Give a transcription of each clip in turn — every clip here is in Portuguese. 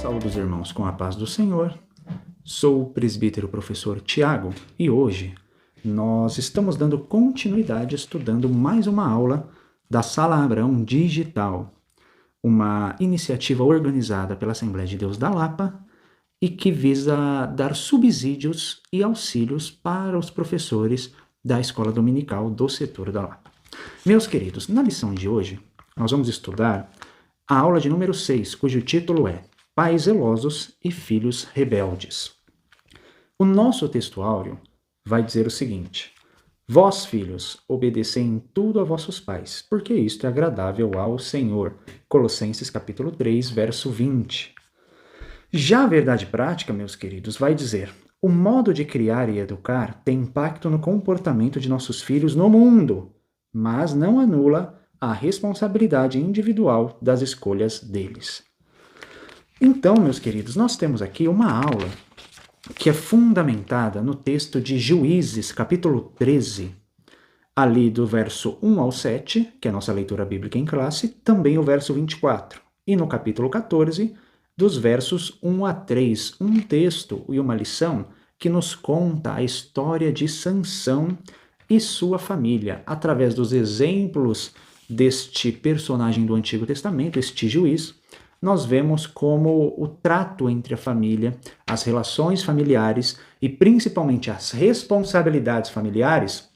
Saúdo os irmãos com a paz do Senhor. Sou o presbítero professor Tiago e hoje nós estamos dando continuidade estudando mais uma aula da Sala Abraão Digital, uma iniciativa organizada pela Assembleia de Deus da Lapa e que visa dar subsídios e auxílios para os professores da Escola Dominical do setor da Lapa. Meus queridos, na lição de hoje nós vamos estudar a aula de número 6, cujo título é Pais zelosos e filhos rebeldes. O nosso textuário vai dizer o seguinte: Vós, filhos, obedecei em tudo a vossos pais, porque isto é agradável ao Senhor. Colossenses capítulo 3, verso 20. Já a verdade prática, meus queridos, vai dizer: o modo de criar e educar tem impacto no comportamento de nossos filhos no mundo, mas não anula a responsabilidade individual das escolhas deles. Então, meus queridos, nós temos aqui uma aula que é fundamentada no texto de Juízes, capítulo 13, ali do verso 1 ao 7, que é a nossa leitura bíblica em classe, também o verso 24, e no capítulo 14, dos versos 1 a 3, um texto e uma lição que nos conta a história de Sansão e sua família, através dos exemplos deste personagem do Antigo Testamento, este juiz. Nós vemos como o trato entre a família, as relações familiares e principalmente as responsabilidades familiares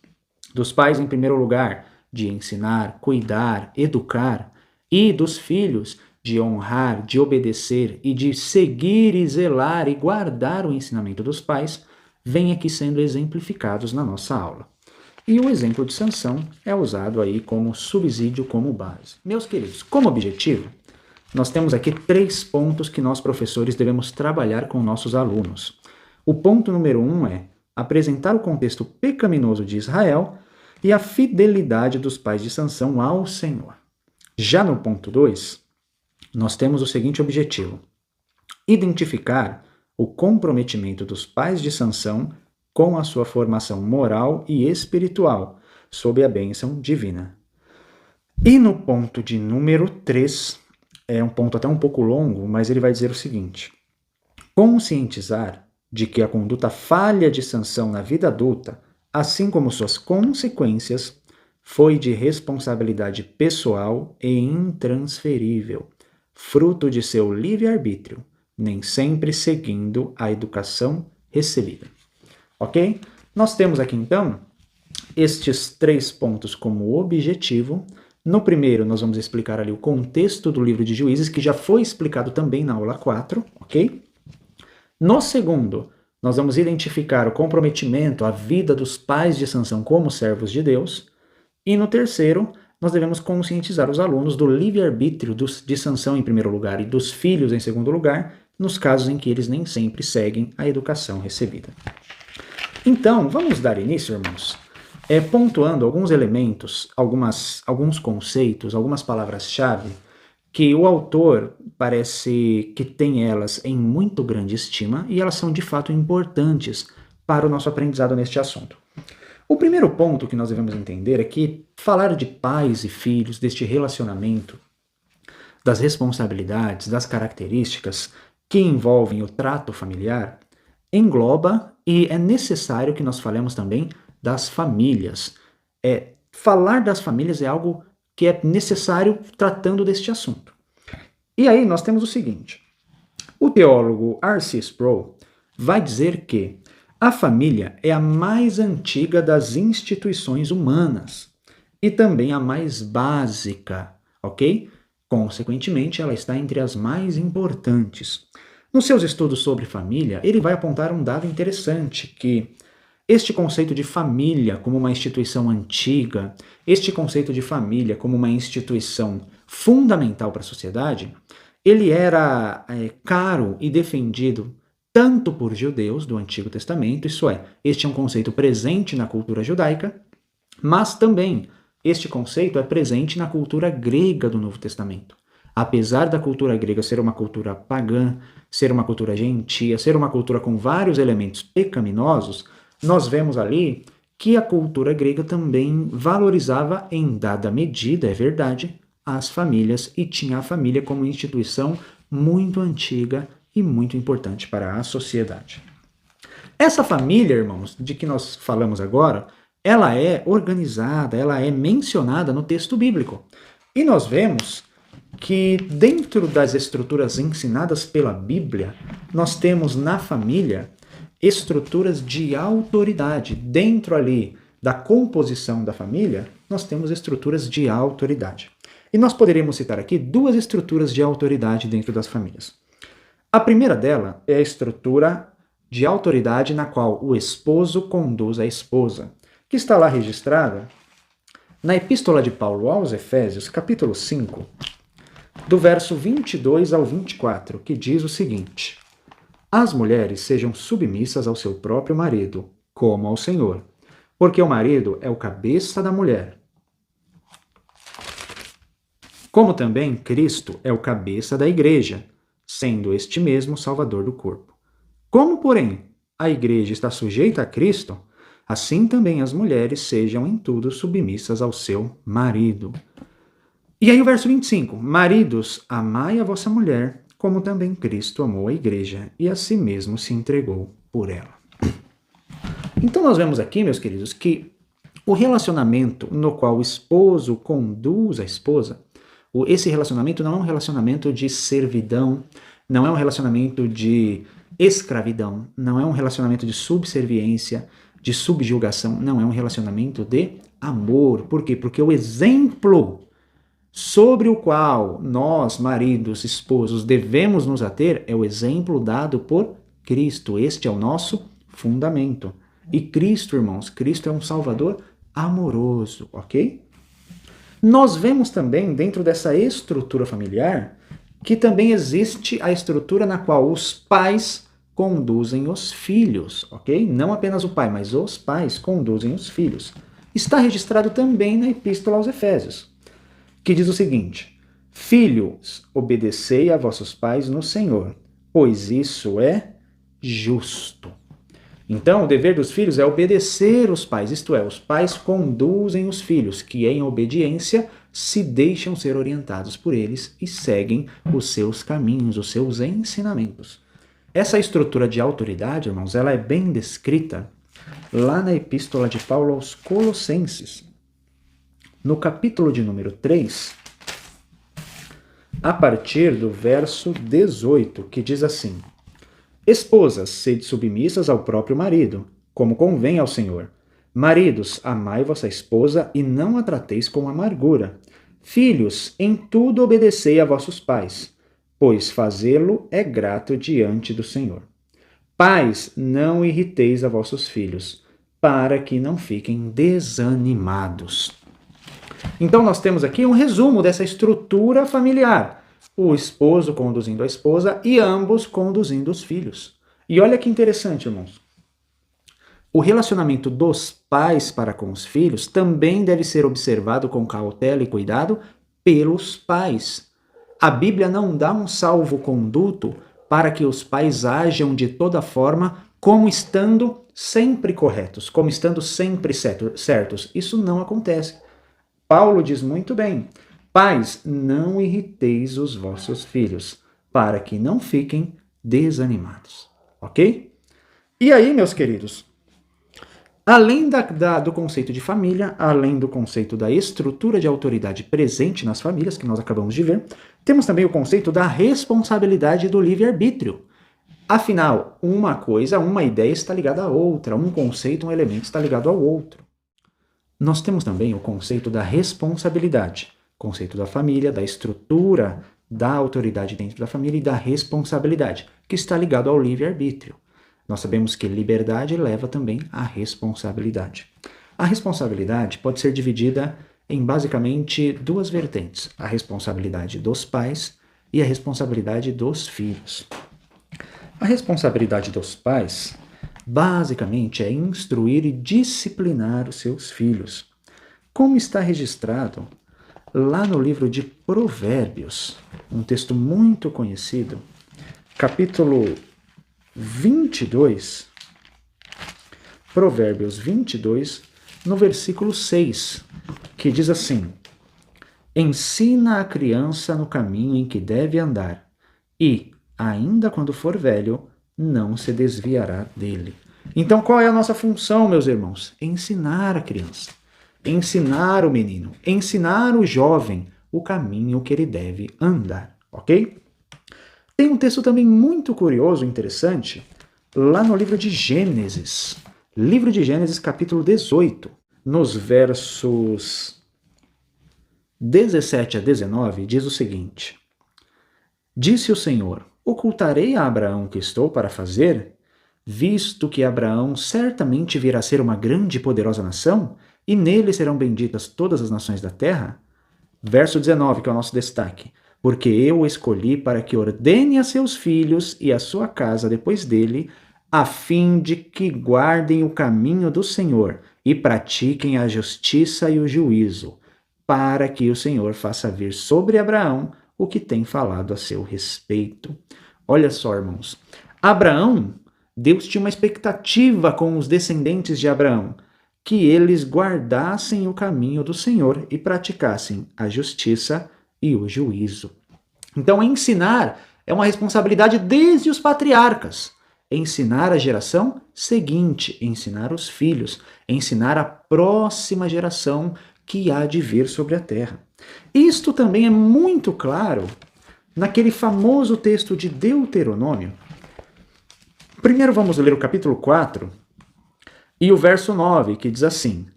dos pais, em primeiro lugar, de ensinar, cuidar, educar, e dos filhos de honrar, de obedecer e de seguir e zelar e guardar o ensinamento dos pais, vem aqui sendo exemplificados na nossa aula. E o exemplo de Sansão é usado aí como subsídio, como base. Meus queridos, como objetivo, nós temos aqui 3 pontos que nós, professores, devemos trabalhar com nossos alunos. O ponto número 1 é apresentar o contexto pecaminoso de Israel e a fidelidade dos pais de Sansão ao Senhor. Já no ponto 2, nós temos o seguinte objetivo: identificar o comprometimento dos pais de Sansão com a sua formação moral e espiritual, sob a bênção divina. E no ponto de número 3, é um ponto até um pouco longo, mas ele vai dizer o seguinte: conscientizar de que a conduta falha de Sansão na vida adulta, assim como suas consequências, foi de responsabilidade pessoal e intransferível, fruto de seu livre-arbítrio, nem sempre seguindo a educação recebida. Ok? Nós temos aqui então estes 3 pontos como objetivo. No primeiro, nós vamos explicar ali o contexto do livro de Juízes, que já foi explicado também na aula 4, ok? No segundo, nós vamos identificar o comprometimento, a vida dos pais de Sansão como servos de Deus. E no terceiro, nós devemos conscientizar os alunos do livre-arbítrio de Sansão em primeiro lugar e dos filhos em segundo lugar, nos casos em que eles nem sempre seguem a educação recebida. Então, vamos dar início, irmãos, pontuando alguns elementos, alguns conceitos, algumas palavras-chave que o autor parece que tem elas em muito grande estima e elas são de fato importantes para o nosso aprendizado neste assunto. O primeiro ponto que nós devemos entender é que falar de pais e filhos, deste relacionamento, das responsabilidades, das características que envolvem o trato familiar, engloba e é necessário que nós falemos também das famílias. Falar das famílias é algo que é necessário tratando deste assunto. E aí nós temos o seguinte: o teólogo R.C. Sproul vai dizer que a família é a mais antiga das instituições humanas e também a mais básica, ok? Consequentemente, ela está entre as mais importantes. Nos seus estudos sobre família, ele vai apontar um dado interessante, que este conceito de família como uma instituição antiga, este conceito de família como uma instituição fundamental para a sociedade, ele era caro e defendido tanto por judeus do Antigo Testamento, isso é, este é um conceito presente na cultura judaica, mas também este conceito é presente na cultura grega do Novo Testamento. Apesar da cultura grega ser uma cultura pagã, ser uma cultura gentia, ser uma cultura com vários elementos pecaminosos, nós vemos ali que a cultura grega também valorizava em dada medida, é verdade, as famílias e tinha a família como instituição muito antiga e muito importante para a sociedade. Essa família, irmãos, de que nós falamos agora, ela é organizada, ela é mencionada no texto bíblico. E nós vemos que dentro das estruturas ensinadas pela Bíblia, nós temos na família estruturas de autoridade. Dentro ali da composição da família, nós temos estruturas de autoridade. E nós poderíamos citar aqui duas estruturas de autoridade dentro das famílias. A primeira dela é a estrutura de autoridade na qual o esposo conduz a esposa, que está lá registrada na Epístola de Paulo aos Efésios, capítulo 5, do verso 22 ao 24, que diz o seguinte: As mulheres sejam submissas ao seu próprio marido, como ao Senhor, porque o marido é o cabeça da mulher, como também Cristo é o cabeça da igreja, sendo este mesmo o Salvador do corpo. Como, porém, a igreja está sujeita a Cristo, assim também as mulheres sejam em tudo submissas ao seu marido. E aí o verso 25, Maridos, amai a vossa mulher, como também Cristo amou a igreja e a si mesmo se entregou por ela. Então nós vemos aqui, meus queridos, que o relacionamento no qual o esposo conduz a esposa, esse relacionamento não é um relacionamento de servidão, não é um relacionamento de escravidão, não é um relacionamento de subserviência, de subjugação, não é um relacionamento de amor. Por quê? Porque o exemplo sobre o qual nós, maridos, esposos, devemos nos ater é o exemplo dado por Cristo. Este é o nosso fundamento. E Cristo, irmãos, Cristo é um Salvador amoroso, ok? Nós vemos também, dentro dessa estrutura familiar, que também existe a estrutura na qual os pais conduzem os filhos, ok? Não apenas o pai, mas os pais conduzem os filhos. Está registrado também na Epístola aos Efésios, que diz o seguinte: Filhos, obedecei a vossos pais no Senhor, pois isso é justo. Então, o dever dos filhos é obedecer os pais, isto é, os pais conduzem os filhos, que em obediência se deixam ser orientados por eles e seguem os seus caminhos, os seus ensinamentos. Essa estrutura de autoridade, irmãos, ela é bem descrita lá na Epístola de Paulo aos Colossenses, no capítulo de número 3, a partir do verso 18, que diz assim: Esposas, sede submissas ao próprio marido, como convém ao Senhor. Maridos, amai vossa esposa e não a trateis com amargura. Filhos, em tudo obedecei a vossos pais, pois fazê-lo é grato diante do Senhor. Pais, não irriteis a vossos filhos, para que não fiquem desanimados. Então nós temos aqui um resumo dessa estrutura familiar. O esposo conduzindo a esposa e ambos conduzindo os filhos. E olha que interessante, irmãos. O relacionamento dos pais para com os filhos também deve ser observado com cautela e cuidado pelos pais. A Bíblia não dá um salvo-conduto para que os pais ajam de toda forma como estando sempre corretos, como estando sempre certos. Isso não acontece. Paulo diz muito bem: Pais, não irriteis os vossos filhos, para que não fiquem desanimados. Ok? E aí, meus queridos, além do conceito de família, além do conceito da estrutura de autoridade presente nas famílias, que nós acabamos de ver, temos também o conceito da responsabilidade do livre-arbítrio. Afinal, uma coisa, uma ideia está ligada à outra, um conceito, um elemento está ligado ao outro. Nós temos também o conceito da responsabilidade, conceito da família, da estrutura da autoridade dentro da família e da responsabilidade, que está ligado ao livre-arbítrio. Nós sabemos que liberdade leva também à responsabilidade. A responsabilidade pode ser dividida em basicamente duas vertentes: a responsabilidade dos pais e a responsabilidade dos filhos. A responsabilidade dos pais, basicamente, é instruir e disciplinar os seus filhos. Como está registrado lá no livro de Provérbios, um texto muito conhecido, capítulo 22, Provérbios 22, no versículo 6, que diz assim: Ensina a criança no caminho em que deve andar, e, ainda quando for velho, não se desviará dele. Então, qual é a nossa função, meus irmãos? Ensinar a criança, ensinar o menino, ensinar o jovem o caminho que ele deve andar, ok? Tem um texto também muito curioso, interessante, lá no livro de Gênesis. Livro de Gênesis, capítulo 18, nos versos 17 a 19, diz o seguinte: Disse o Senhor: Ocultarei a Abraão o que estou para fazer, visto que Abraão certamente virá a ser uma grande e poderosa nação, e nele serão benditas todas as nações da terra? Verso 19, que é o nosso destaque. Porque eu o escolhi para que ordene a seus filhos e a sua casa depois dele, a fim de que guardem o caminho do Senhor e pratiquem a justiça e o juízo, para que o Senhor faça vir sobre Abraão o que tem falado a seu respeito. Olha só, irmãos. Abraão, Deus tinha uma expectativa com os descendentes de Abraão, que eles guardassem o caminho do Senhor e praticassem a justiça e o juízo. Então, ensinar é uma responsabilidade desde os patriarcas. Ensinar a geração seguinte, ensinar os filhos, ensinar a próxima geração que há de vir sobre a terra. Isto também é muito claro naquele famoso texto de Deuteronômio. Primeiro vamos ler o capítulo 4 e o verso 9, que diz assim: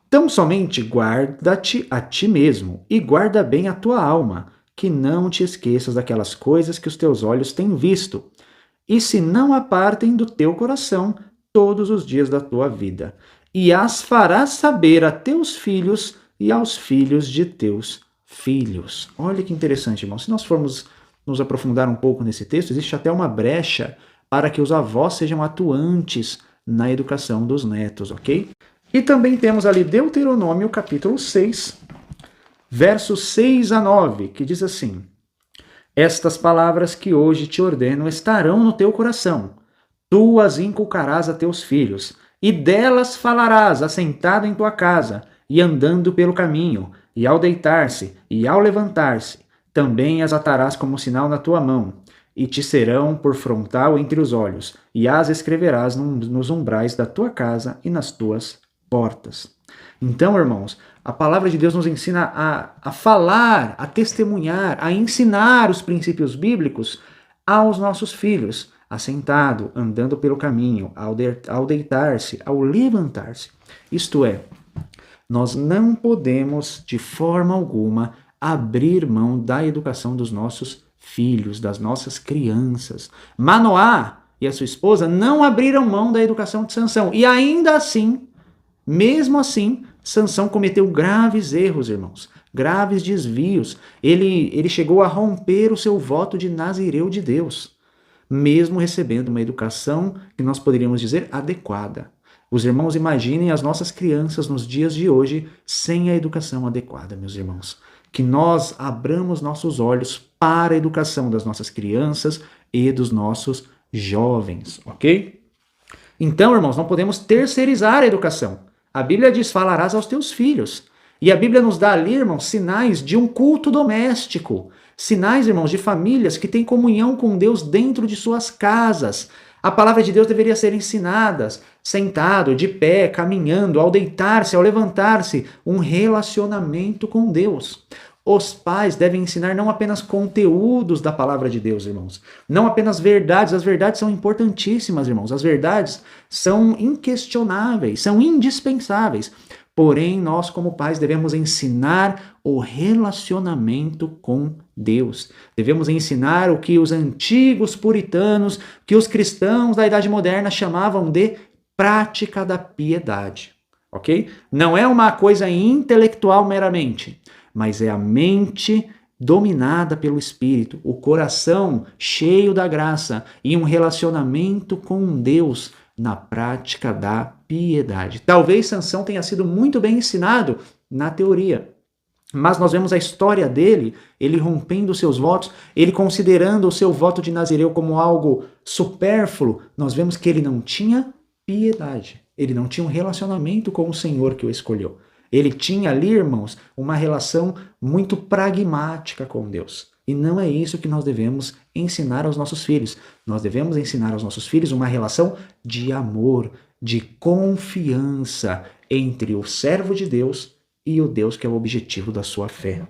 Tão somente guarda-te a ti mesmo e guarda bem a tua alma, que não te esqueças daquelas coisas que os teus olhos têm visto, e se não apartem do teu coração todos os dias da tua vida, e as farás saber a teus filhos e aos filhos de teus filhos. Olha que interessante, irmão. Se nós formos nos aprofundar um pouco nesse texto, existe até uma brecha para que os avós sejam atuantes na educação dos netos, ok? E também temos ali Deuteronômio, capítulo 6, versos 6 a 9, que diz assim: Estas palavras que hoje te ordeno estarão no teu coração. Tu as inculcarás a teus filhos, e delas falarás assentado em tua casa, e andando pelo caminho, e ao deitar-se, e ao levantar-se. Também as atarás como sinal na tua mão, e te serão por frontal entre os olhos, e as escreverás nos umbrais da tua casa e nas tuas portas. Então, irmãos, a palavra de Deus nos ensina a falar, a testemunhar, a ensinar os princípios bíblicos aos nossos filhos, assentado, andando pelo caminho, ao deitar-se, ao levantar-se. Isto é, nós não podemos, de forma alguma, abrir mão da educação dos nossos filhos, das nossas crianças. Manoá e a sua esposa não abriram mão da educação de Sansão. E ainda assim, mesmo assim, Sansão cometeu graves erros, irmãos, graves desvios. Ele chegou a romper o seu voto de nazireu de Deus, mesmo recebendo uma educação que nós poderíamos dizer adequada. Os irmãos imaginem as nossas crianças nos dias de hoje sem a educação adequada, meus irmãos. Que nós abramos nossos olhos para a educação das nossas crianças e dos nossos jovens, ok? Então, irmãos, não podemos terceirizar a educação. A Bíblia diz: falarás aos teus filhos. E a Bíblia nos dá ali, irmãos, sinais de um culto doméstico. Sinais, irmãos, de famílias que têm comunhão com Deus dentro de suas casas. A palavra de Deus deveria ser ensinada, sentado, de pé, caminhando, ao deitar-se, ao levantar-se, um relacionamento com Deus. Os pais devem ensinar não apenas conteúdos da palavra de Deus, irmãos. Não apenas verdades. As verdades são importantíssimas, irmãos. As verdades são inquestionáveis, são indispensáveis. Porém, nós como pais devemos ensinar o relacionamento com Deus. Devemos ensinar o que os antigos puritanos, que os cristãos da Idade Moderna chamavam de prática da piedade, ok? Não é uma coisa intelectual meramente, mas é a mente dominada pelo Espírito, o coração cheio da graça e um relacionamento com Deus na prática da piedade. Talvez Sansão tenha sido muito bem ensinado na teoria, mas nós vemos a história dele, ele rompendo seus votos, ele considerando o seu voto de nazireu como algo supérfluo. Nós vemos que ele não tinha piedade, ele não tinha um relacionamento com o Senhor que o escolheu. Ele tinha ali, irmãos, uma relação muito pragmática com Deus. E não é isso que nós devemos ensinar aos nossos filhos. Nós devemos ensinar aos nossos filhos uma relação de amor, de confiança entre o servo de Deus e o Deus que é o objetivo da sua fé.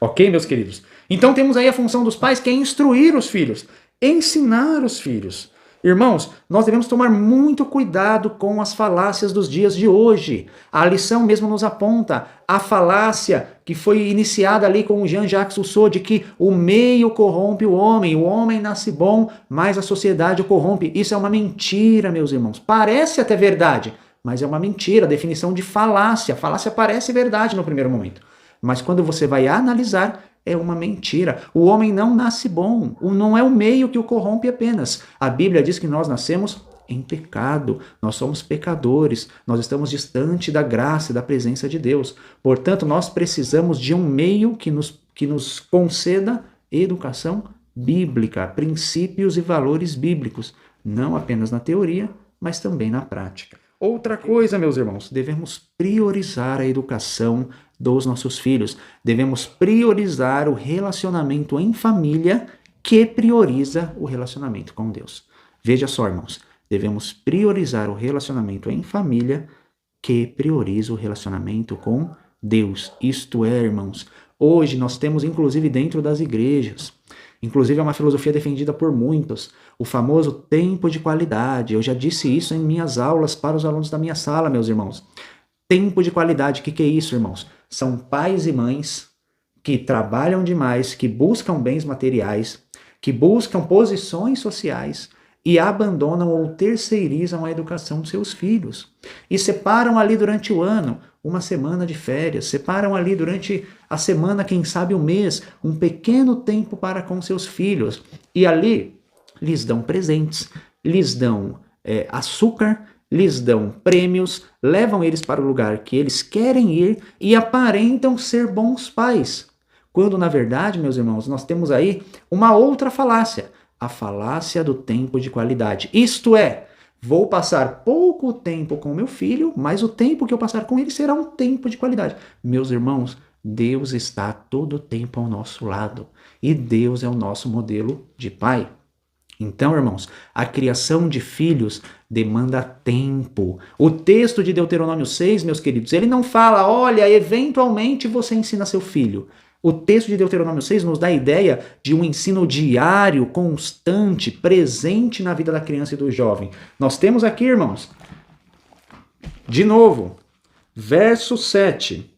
Ok, meus queridos? Então temos aí a função dos pais, que é instruir os filhos, ensinar os filhos. Irmãos, nós devemos tomar muito cuidado com as falácias dos dias de hoje. A lição mesmo nos aponta a falácia que foi iniciada ali com o Jean-Jacques Rousseau, de que o meio corrompe o homem nasce bom, mas a sociedade o corrompe. Isso é uma mentira, meus irmãos. Parece até verdade, mas é uma mentira, a definição de falácia. Falácia parece verdade no primeiro momento, mas quando você vai analisar, é uma mentira. O homem não nasce bom, não é o meio que o corrompe apenas. A Bíblia diz que nós nascemos em pecado, nós somos pecadores, nós estamos distante da graça e da presença de Deus. Portanto, nós precisamos de um meio que nos conceda educação bíblica, princípios e valores bíblicos, não apenas na teoria, mas também na prática. Outra coisa, meus irmãos, devemos priorizar a educação dos nossos filhos. Devemos priorizar o relacionamento em família, que prioriza o relacionamento com Deus. Veja só, irmãos, devemos priorizar o relacionamento em família, que prioriza o relacionamento com Deus. Isto é, irmãos, hoje nós temos, inclusive dentro das igrejas, inclusive é uma filosofia defendida por muitos, o famoso tempo de qualidade. Eu já disse isso em minhas aulas para os alunos da minha sala, meus irmãos. Tempo de qualidade, o que é isso, irmãos? São pais e mães que trabalham demais, que buscam bens materiais, que buscam posições sociais e abandonam ou terceirizam a educação dos seus filhos. E separam ali durante o ano uma semana de férias, separam ali durante a semana, quem sabe um mês, um pequeno tempo para com seus filhos. E ali lhes dão presentes, lhes dão açúcar, lhes dão prêmios, levam eles para o lugar que eles querem ir e aparentam ser bons pais. Quando, na verdade, meus irmãos, nós temos aí uma outra falácia, a falácia do tempo de qualidade. Isto é, vou passar pouco tempo com meu filho, mas o tempo que eu passar com ele será um tempo de qualidade. Meus irmãos, Deus está todo o tempo ao nosso lado e Deus é o nosso modelo de pai. Então, irmãos, a criação de filhos demanda tempo. O texto de Deuteronômio 6, meus queridos, ele não fala, olha, eventualmente você ensina seu filho. O texto de Deuteronômio 6 nos dá a ideia de um ensino diário, constante, presente na vida da criança e do jovem. Nós temos aqui, irmãos, de novo, verso 7.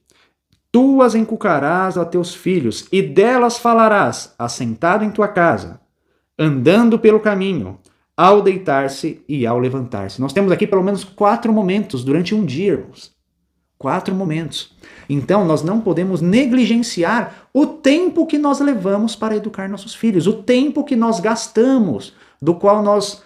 Tu as inculcarás a teus filhos, e delas falarás, assentado em tua casa, andando pelo caminho, ao deitar-se e ao levantar-se. Nós temos aqui pelo menos 4 momentos durante um dia, irmãos. 4 momentos. Então, nós não podemos negligenciar o tempo que nós levamos para educar nossos filhos, o tempo que nós gastamos, do qual nós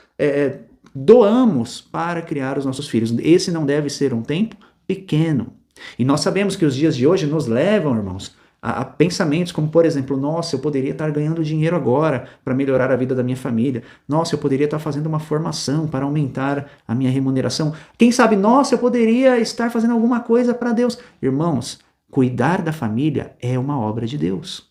doamos para criar os nossos filhos. Esse não deve ser um tempo pequeno. E nós sabemos que os dias de hoje nos levam, irmãos, a pensamentos como, por exemplo, nossa, eu poderia estar ganhando dinheiro agora para melhorar a vida da minha família. Nossa, eu poderia estar fazendo uma formação para aumentar a minha remuneração. Quem sabe, nossa, eu poderia estar fazendo alguma coisa para Deus. Irmãos, cuidar da família é uma obra de Deus.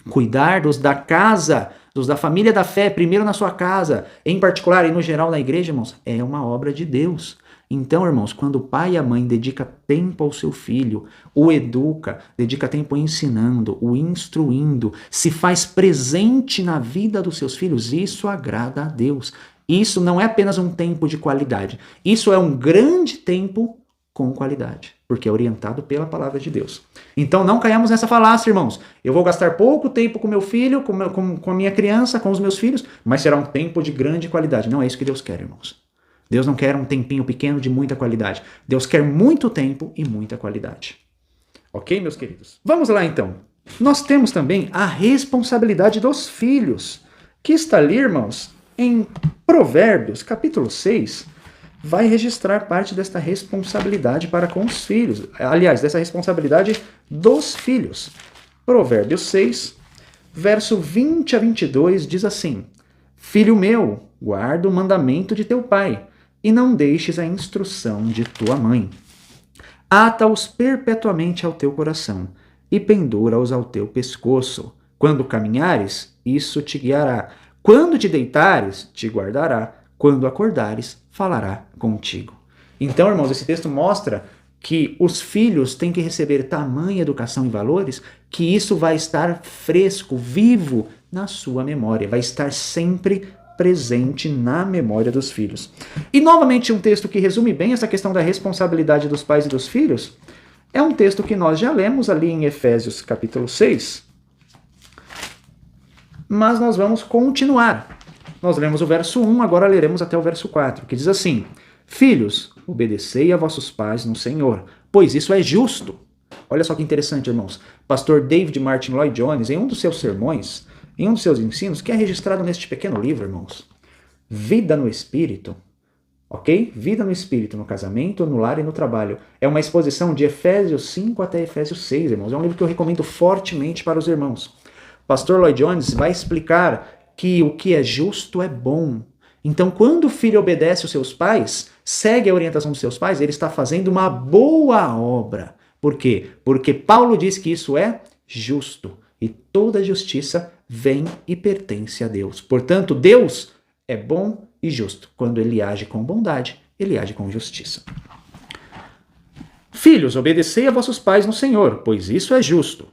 Cuidar dos da casa, dos da família da fé, primeiro na sua casa, em particular e no geral na igreja, irmãos, é uma obra de Deus. Então, irmãos, quando o pai e a mãe dedicam tempo ao seu filho, o educa, dedica tempo ensinando, o instruindo, se faz presente na vida dos seus filhos, isso agrada a Deus. Isso não é apenas um tempo de qualidade, isso é um grande tempo com qualidade, porque é orientado pela palavra de Deus. Então não caiamos nessa falácia, irmãos. Eu vou gastar pouco tempo com meu filho, com a minha criança, com os meus filhos, mas será um tempo de grande qualidade. Não é isso que Deus quer, irmãos. Deus não quer um tempinho pequeno de muita qualidade. Deus quer muito tempo e muita qualidade. Ok, meus queridos? Vamos lá, então. Nós temos também a responsabilidade dos filhos, que está ali, irmãos, em Provérbios, capítulo 6, vai registrar parte desta responsabilidade para com os filhos. Aliás, dessa responsabilidade dos filhos. Provérbios 6, verso 20 a 22, diz assim: Filho meu, guarda o mandamento de teu pai, e não deixes a instrução de tua mãe. Ata-os perpetuamente ao teu coração, e pendura-os ao teu pescoço. Quando caminhares, isso te guiará. Quando te deitares, te guardará. Quando acordares, falará contigo. Então, irmãos, esse texto mostra que os filhos têm que receber tamanha educação e valores que isso vai estar fresco, vivo na sua memória, vai estar sempre presente na memória dos filhos. E, novamente, um texto que resume bem essa questão da responsabilidade dos pais e dos filhos é um texto que nós já lemos ali em Efésios capítulo 6, mas nós vamos continuar. Nós lemos o verso 1, agora leremos até o verso 4, que diz assim: Filhos, obedecei a vossos pais no Senhor, pois isso é justo. Olha só que interessante, irmãos. Pastor David Martin Lloyd Jones, em um dos seus sermões, em um dos seus ensinos, que é registrado neste pequeno livro, irmãos, Vida no Espírito, ok? Vida no Espírito, no casamento, no lar e no trabalho. É uma exposição de Efésios 5 até Efésios 6, irmãos. É um livro que eu recomendo fortemente para os irmãos. Pastor Lloyd Jones vai explicar que o que é justo é bom. Então, quando o filho obedece aos seus pais, segue a orientação dos seus pais, ele está fazendo uma boa obra. Por quê? Porque Paulo diz que isso é justo. E toda justiça vem e pertence a Deus. Portanto, Deus é bom e justo. Quando ele age com bondade, ele age com justiça. Filhos, obedecei a vossos pais no Senhor, pois isso é justo.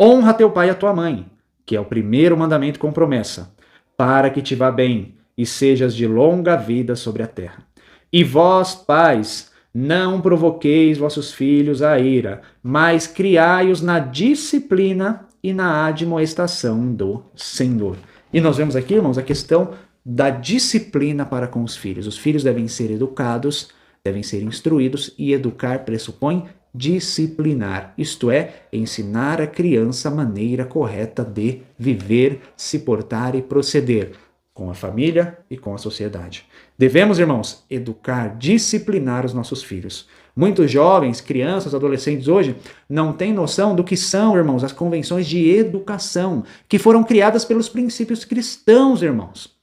Honra teu pai e a tua mãe, que é o primeiro mandamento com promessa, para que te vá bem e sejas de longa vida sobre a terra. E vós, pais, não provoqueis vossos filhos à ira, mas criai-os na disciplina e na admoestação do Senhor. E nós vemos aqui, irmãos, a questão da disciplina para com os filhos. Os filhos devem ser educados, devem ser instruídos, e educar pressupõe disciplinar, isto é, ensinar a criança a maneira correta de viver, se portar e proceder com a família e com a sociedade. Devemos, irmãos, educar, disciplinar os nossos filhos. Muitos jovens, crianças, adolescentes hoje não têm noção do que são, irmãos, as convenções de educação que foram criadas pelos princípios cristãos, irmãos.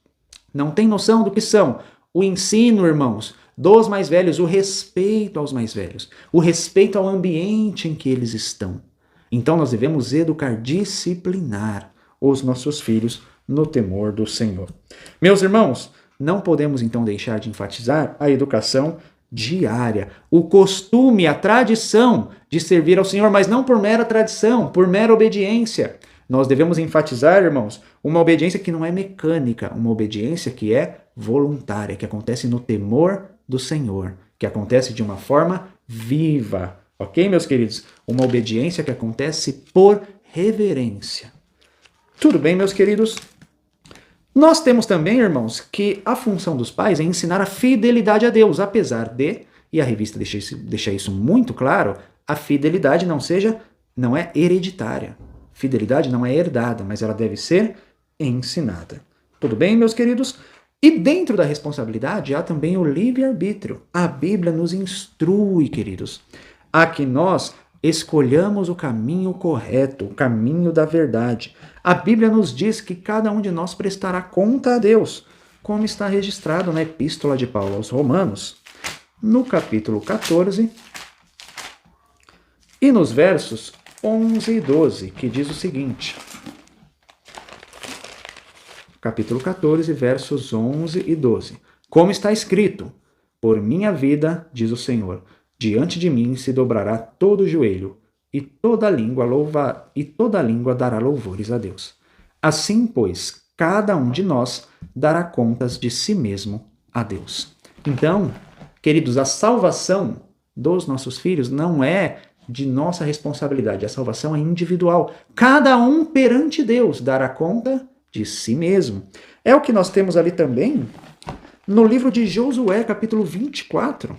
Não têm noção do que são o ensino, irmãos, dos mais velhos, o respeito aos mais velhos, o respeito ao ambiente em que eles estão. Então nós devemos educar, disciplinar os nossos filhos no temor do Senhor. Meus irmãos, não podemos então deixar de enfatizar a educação diária, o costume, a tradição de servir ao Senhor, mas não por mera tradição, por mera obediência. Nós devemos enfatizar, irmãos, uma obediência que não é mecânica, uma obediência que é voluntária, que acontece no temor do Senhor, que acontece de uma forma viva. Ok, meus queridos? Uma obediência que acontece por reverência. Tudo bem, meus queridos? Nós temos também, irmãos, que a função dos pais é ensinar a fidelidade a Deus, apesar de, e a revista deixa isso muito claro, a fidelidade não é hereditária. Fidelidade não é herdada, mas ela deve ser ensinada. Tudo bem, meus queridos? E dentro da responsabilidade há também o livre-arbítrio. A Bíblia nos instrui, queridos, a que nós escolhamos o caminho correto, o caminho da verdade. A Bíblia nos diz que cada um de nós prestará conta a Deus, como está registrado na Epístola de Paulo aos Romanos, no capítulo 14 e nos versos 11 e 12, que diz o seguinte. Capítulo 14, versos 11 e 12. Como está escrito: Por minha vida, diz o Senhor, diante de mim se dobrará todo o joelho, e toda língua dará louvores a Deus. Assim, pois, cada um de nós dará contas de si mesmo a Deus. Então, queridos, a salvação dos nossos filhos não é de nossa responsabilidade, a salvação é individual. Cada um perante Deus dará conta de si mesmo. É o que nós temos ali também no livro de Josué, capítulo 24.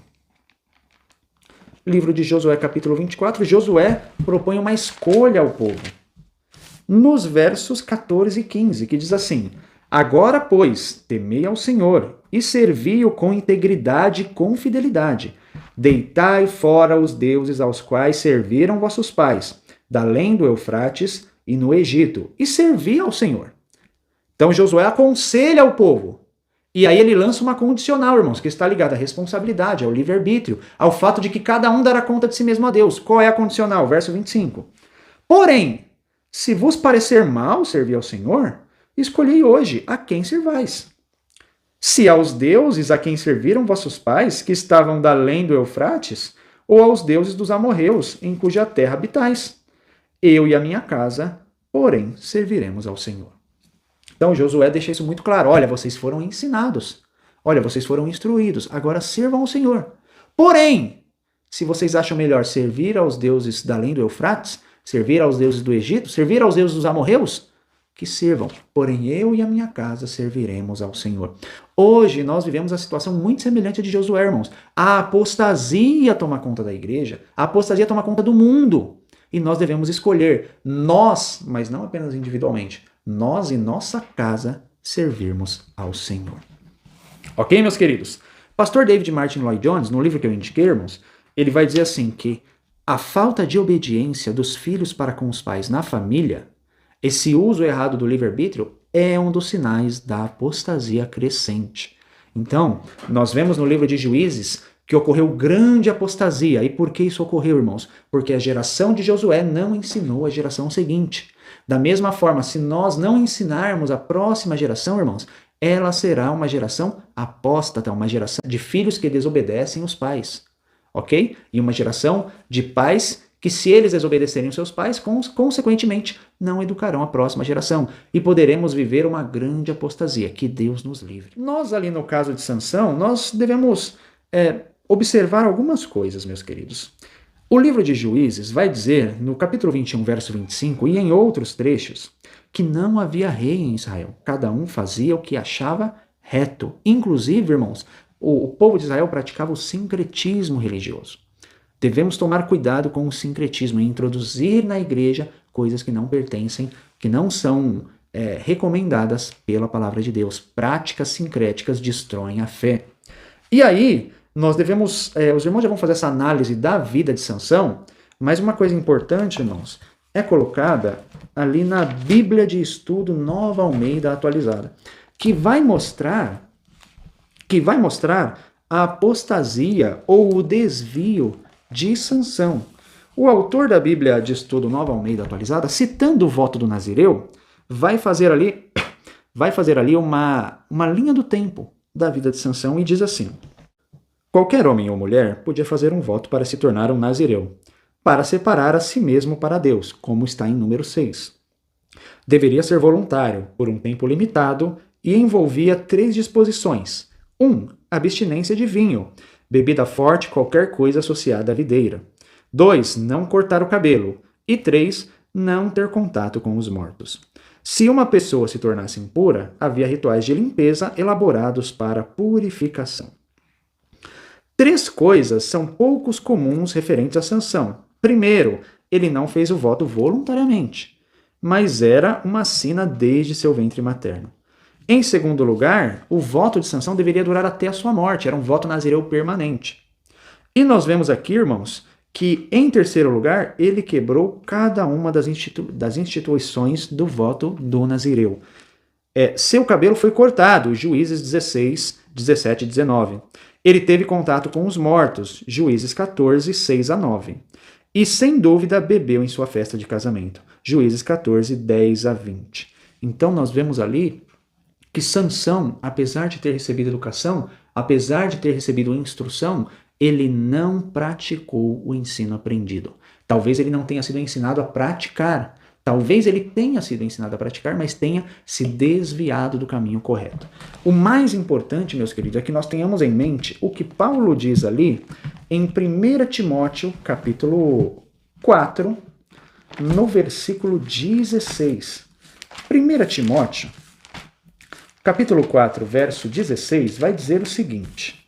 Livro de Josué, capítulo 24, Josué propõe uma escolha ao povo. Nos versos 14 e 15, que diz assim: Agora, pois, temei ao Senhor e servi-o com integridade e com fidelidade. Deitai fora os deuses aos quais serviram vossos pais, da além do Eufrates e no Egito, e servi ao Senhor. Então Josué aconselha o povo. E aí ele lança uma condicional, irmãos, que está ligada à responsabilidade, ao livre-arbítrio, ao fato de que cada um dará conta de si mesmo a Deus. Qual é a condicional? Verso 25. Porém, Se vos parecer mal servir ao Senhor, escolhei hoje a quem servais. Se aos deuses a quem serviram vossos pais, que estavam da além do Eufrates, ou aos deuses dos amorreus, em cuja terra habitais. Eu e a minha casa, porém, serviremos ao Senhor. Então Josué deixa isso muito claro. Olha, vocês foram ensinados. Olha, vocês foram instruídos. Agora sirvam ao Senhor. Porém, se vocês acham melhor servir aos deuses da além do Eufrates, servir aos deuses do Egito, servir aos deuses dos amorreus, que sirvam. Porém, eu e a minha casa serviremos ao Senhor. Hoje nós vivemos a situação muito semelhante a de Josué, irmãos. A apostasia toma conta da igreja, a apostasia toma conta do mundo. E nós devemos escolher, nós, mas não apenas individualmente, nós e nossa casa servirmos ao Senhor. Ok, meus queridos? Pastor David Martin Lloyd Jones, no livro que eu indiquei, irmãos, ele vai dizer assim que a falta de obediência dos filhos para com os pais na família, esse uso errado do livre-arbítrio, é um dos sinais da apostasia crescente. Então, nós vemos no livro de Juízes que ocorreu grande apostasia. E por que isso ocorreu, irmãos? Porque a geração de Josué não ensinou a geração seguinte. Da mesma forma, se nós não ensinarmos a próxima geração, irmãos, ela será uma geração apóstata, uma geração de filhos que desobedecem os pais, ok? E uma geração de pais que, se eles desobedecerem os seus pais, consequentemente, não educarão a próxima geração. E poderemos viver uma grande apostasia. Que Deus nos livre. Nós, ali no caso de Sansão, nós devemos observar algumas coisas, meus queridos. O livro de Juízes vai dizer, no capítulo 21, verso 25, e em outros trechos, que não havia rei em Israel. Cada um fazia o que achava reto. Inclusive, irmãos, o povo de Israel praticava o sincretismo religioso. Devemos tomar cuidado com o sincretismo e introduzir na igreja coisas que não pertencem, que não são recomendadas pela palavra de Deus. Práticas sincréticas destroem a fé. E aí, nós devemos, os irmãos já vão fazer essa análise da vida de Sansão, mas uma coisa importante, irmãos, é colocada ali na Bíblia de Estudo Nova Almeida Atualizada, que vai mostrar a apostasia ou o desvio de Sansão. O autor da Bíblia de Estudo Nova Almeida Atualizada, citando o voto do Nazireu, vai fazer ali uma linha do tempo da vida de Sansão e diz assim: qualquer homem ou mulher podia fazer um voto para se tornar um nazireu, para separar a si mesmo para Deus, como está em número 6. Deveria ser voluntário, por um tempo limitado, e envolvia 3 disposições. 1. Abstinência de vinho, bebida forte, qualquer coisa associada à videira. 2. Não cortar o cabelo. E 3. Não ter contato com os mortos. Se uma pessoa se tornasse impura, havia rituais de limpeza elaborados para purificação. 3 coisas são poucos comuns referentes a Sansão. Primeiro, ele não fez o voto voluntariamente, mas era uma sina desde seu ventre materno. Em segundo lugar, o voto de Sansão deveria durar até a sua morte, era um voto nazireu permanente. E nós vemos aqui, irmãos, que em terceiro lugar, ele quebrou cada uma das instituições do voto do nazireu. Seu cabelo foi cortado, Juízes 16, 17 e 19. Ele teve contato com os mortos, Juízes 14, 6 a 9. E, sem dúvida, bebeu em sua festa de casamento, Juízes 14, 10 a 20. Então, nós vemos ali que Sansão, apesar de ter recebido educação, apesar de ter recebido instrução, ele não praticou o ensino aprendido. Talvez ele não tenha sido ensinado a praticar. Talvez ele tenha sido ensinado a praticar, mas tenha se desviado do caminho correto. O mais importante, meus queridos, é que nós tenhamos em mente o que Paulo diz ali em 1 Timóteo, capítulo 4, no versículo 16. 1 Timóteo, capítulo 4, verso 16, vai dizer o seguinte: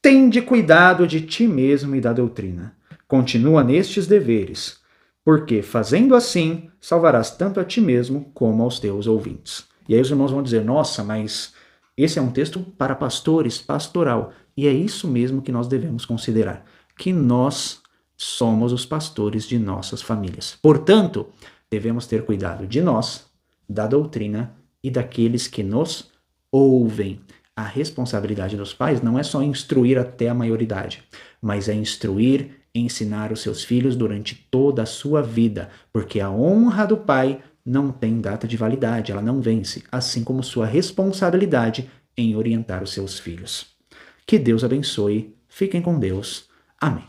tende cuidado de ti mesmo e da doutrina. Continua nestes deveres, porque, fazendo assim, salvarás tanto a ti mesmo como aos teus ouvintes. E aí os irmãos vão dizer: nossa, mas esse é um texto para pastores, pastoral. E é isso mesmo que nós devemos considerar, que nós somos os pastores de nossas famílias. Portanto, devemos ter cuidado de nós, da doutrina e daqueles que nos ouvem. A responsabilidade dos pais não é só instruir até a maioridade, mas é instruir, ensinar os seus filhos durante toda a sua vida, porque a honra do pai não tem data de validade, ela não vence, assim como sua responsabilidade em orientar os seus filhos. Que Deus abençoe. Fiquem com Deus. Amém.